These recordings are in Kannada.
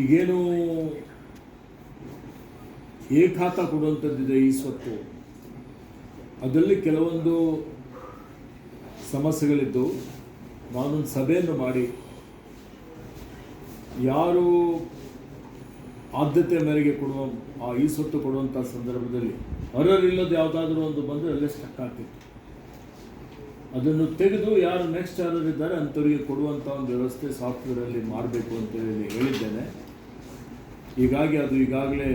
ಈಗೇನು ಏಕಾತ ಕೊಡುವಂಥದ್ದಿದೆ ಈ ಸ್ವತ್ತು, ಅದರಲ್ಲಿ ಕೆಲವೊಂದು ಸಮಸ್ಯೆಗಳಿದ್ದು ನಾನೊಂದು ಸಭೆಯನ್ನು ಮಾಡಿ ಯಾರು ಆದ್ಯತೆ ಮೇರೆಗೆ ಕೊಡುವ ಈ ಸ್ವತ್ತು ಕೊಡುವಂಥ ಸಂದರ್ಭದಲ್ಲಿ ಅರ್ಹರಿಲ್ಲದ ಯಾವುದಾದ್ರೂ ಒಂದು ಬಂದರೆ ಅಲ್ಲೇ ಸ್ಟಕ್ ಆಗ್ತಿತ್ತು. ಅದನ್ನು ತೆಗೆದು ಯಾರು ನೆಕ್ಸ್ಟ್ ಯಾರಿದ್ದಾರೆ ಅಂಥವರಿಗೆ ಕೊಡುವಂಥ ಒಂದು ವ್ಯವಸ್ಥೆ ಸಾಫ್ಟ್ವೇರಲ್ಲಿ ಮಾಡಬೇಕು ಅಂತೇಳಿ ಹೇಳಿದ್ದೇನೆ. ಹೀಗಾಗಿ ಅದು ಈಗಾಗಲೇ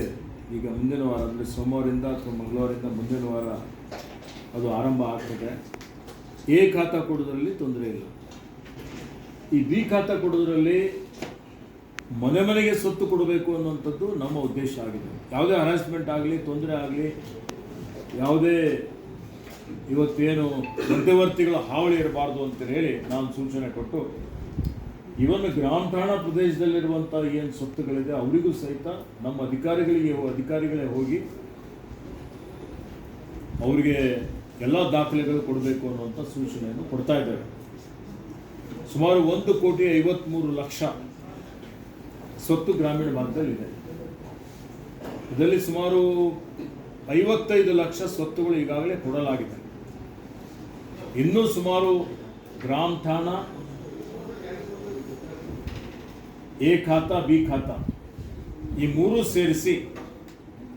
ಈಗ ಮುಂದಿನ ವಾರ ಅಂದರೆ ಸೋಮವಾರದಿಂದ ಅಥವಾ ಮಂಗಳವಾರದಿಂದ ಮುಂದಿನ ವಾರ ಅದು ಆರಂಭ ಆಗ್ತದೆ. ಎ ಖಾತಾ ಕೊಡೋದ್ರಲ್ಲಿ ತೊಂದರೆ ಇಲ್ಲ. ಈ ಬಿ ಖಾತಾ ಕೊಡೋದ್ರಲ್ಲಿ ಮನೆ ಮನೆಗೆ ಸ್ವತ್ತು ಕೊಡಬೇಕು ಅನ್ನುವಂಥದ್ದು ನಮ್ಮ ಉದ್ದೇಶ ಆಗಿದೆ. ಯಾವುದೇ ಹರಾಸ್ಮೆಂಟ್ ಆಗಲಿ, ತೊಂದರೆ ಆಗಲಿ, ಯಾವುದೇ ಇವತ್ತೇನು ಮಧ್ಯವರ್ತಿಗಳ ಹಾವಳಿ ಇರಬಾರ್ದು ಅಂತ ಹೇಳಿ ನಾನು ಸೂಚನೆ ಕೊಟ್ಟು ಇವನ್ ಗ್ರಾಮ ಠಾಣಾ ಪ್ರದೇಶದಲ್ಲಿರುವಂಥ ಏನು ಸ್ವತ್ತುಗಳಿದೆ ಅವರಿಗೂ ಸಹಿತ ನಮ್ಮ ಅಧಿಕಾರಿಗಳೇ ಹೋಗಿ ಅವರಿಗೆ ಎಲ್ಲ ದಾಖಲೆಗಳು ಕೊಡಬೇಕು ಅನ್ನುವಂಥ ಸೂಚನೆಯನ್ನು ಕೊಡ್ತಾ ಇದ್ದಾರೆ. ಸುಮಾರು 1,53,00,000 ಸ್ವತ್ತು ಗ್ರಾಮೀಣ ಭಾಗದಲ್ಲಿದೆ. ಇದರಲ್ಲಿ ಸುಮಾರು 55 ಲಕ್ಷ ಸ್ವತ್ತುಗಳು ಈಗಾಗಲೇ ಕೊಡಲಾಗಿದೆ. ಇನ್ನೂ ಸುಮಾರು ಗ್ರಾಮ ಠಾಣಾ, ಎ ಖಾತಾ, ಬಿ ಖಾತಾ ಈ ಮೂರು ಸೇರಿಸಿ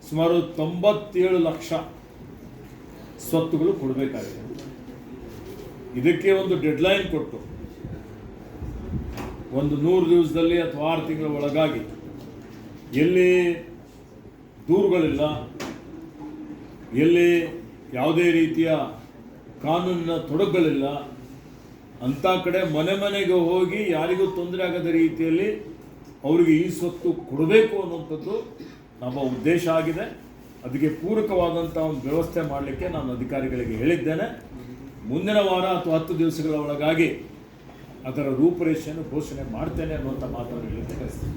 ಸುಮಾರು 97 ಲಕ್ಷ ಸ್ವತ್ತುಗಳು ಕೊಡಬೇಕಾಗಿದೆ. ಇದಕ್ಕೆ ಒಂದು ಡೆಡ್ಲೈನ್ ಕೊಟ್ಟು ಒಂದು 100 ದಿವಸದಲ್ಲಿ ಅಥವಾ 6 ತಿಂಗಳ ಒಳಗಾಗಿ ಎಲ್ಲಿ ದೂರುಗಳಿಲ್ಲ, ಎಲ್ಲಿ ಯಾವುದೇ ರೀತಿಯ ಕಾನೂನಿನ ತೊಡಕುಗಳಿಲ್ಲ ಅಂಥ ಕಡೆ ಮನೆ ಮನೆಗೆ ಹೋಗಿ ಯಾರಿಗೂ ತೊಂದರೆ ಆಗದ ರೀತಿಯಲ್ಲಿ ಅವರಿಗೆ ಈ ಸ್ವತ್ತು ಕೊಡಬೇಕು ಅನ್ನುವಂಥದ್ದು ನಮ್ಮ ಉದ್ದೇಶ ಆಗಿದೆ. ಅದಕ್ಕೆ ಪೂರಕವಾದಂಥ ಒಂದು ವ್ಯವಸ್ಥೆ ಮಾಡಲಿಕ್ಕೆ ನಾನು ಅಧಿಕಾರಿಗಳಿಗೆ ಹೇಳಿದ್ದೇನೆ. ಮುಂದಿನ ವಾರ ಅಥವಾ 10 ದಿವಸಗಳ ಒಳಗಾಗಿ ಅದರ ರೂಪರೇಷೆಯನ್ನು ಘೋಷಣೆ ಮಾಡ್ತೇನೆ ಅನ್ನುವಂಥ ಮಾತನ್ನು ಹೇಳಲಿಕ್ಕೆ ಬಯಸ್ತೇನೆ.